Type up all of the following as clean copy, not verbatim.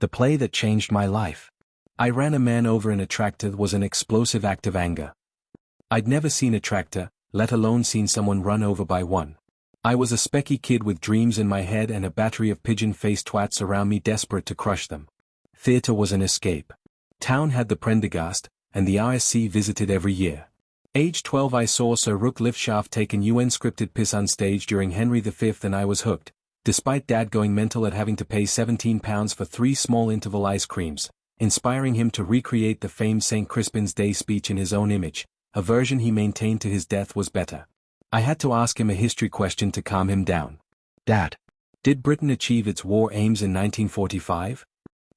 The play that changed my life. I ran a man over in a tractor was an explosive act of anger. I'd never seen a tractor, let alone seen someone run over by one. I was a specky kid with dreams in my head and a battery of pigeon-faced twats around me desperate to crush them. Theatre was an escape. Town had the Prendergast, and the RSC visited every year. Age 12 I saw Sir Rook Liftshaft take an UN-scripted piss on stage during Henry V and I was hooked, despite Dad going mental at having to pay £17 for 3 small interval ice creams, inspiring him to recreate the famed St. Crispin's Day speech in his own image. A version he maintained to his death was better. I had to ask him a history question to calm him down. Dad, did Britain achieve its war aims in 1945?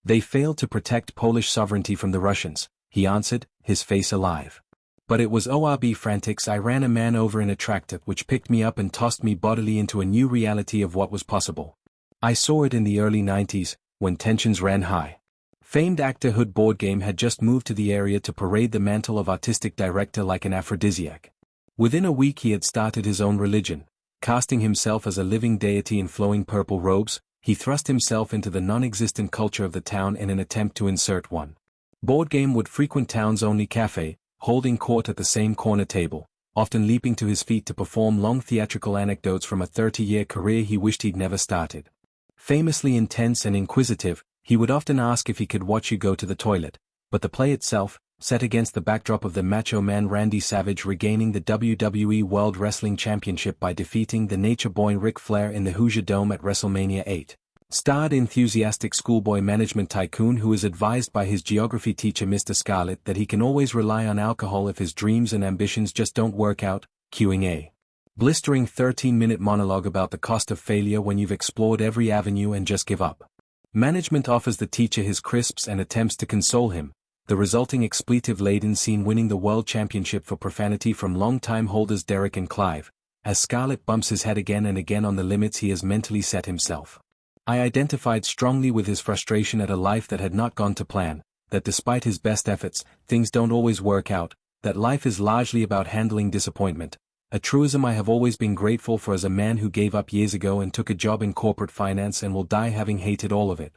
They failed to protect Polish sovereignty from the Russians, he answered, his face alive. But it was ORB frantics. I ran a man over in a tractor which picked me up and tossed me bodily into a new reality of what was possible. I saw it in the early 90s, when tensions ran high. Famed actor Hood board game had just moved to the area to parade the mantle of artistic director like an aphrodisiac. Within a week he had started his own religion, casting himself as a living deity in flowing purple robes. He thrust himself into the non-existent culture of the town in an attempt to insert one. Board game would frequent town's only cafe, holding court at the same corner table, often leaping to his feet to perform long theatrical anecdotes from a 30-year career he wished he'd never started. Famously intense and inquisitive, he would often ask if he could watch you go to the toilet, but the play itself, set against the backdrop of the Macho Man Randy Savage regaining the WWE World Wrestling Championship by defeating the Nature Boy Ric Flair in the Hoosier Dome at WrestleMania 8. Starred enthusiastic schoolboy management tycoon who is advised by his geography teacher Mr. Scarlett that he can always rely on alcohol if his dreams and ambitions just don't work out, cueing a blistering 13-minute monologue about the cost of failure when you've explored every avenue and just give up. Management offers the teacher his crisps and attempts to console him, the resulting expletive-laden scene winning the World Championship for profanity from long-time holders Derek and Clive, as Scarlett bumps his head again and again on the limits he has mentally set himself. I identified strongly with his frustration at a life that had not gone to plan, that despite his best efforts, things don't always work out, that life is largely about handling disappointment, a truism I have always been grateful for as a man who gave up years ago and took a job in corporate finance and will die having hated all of it.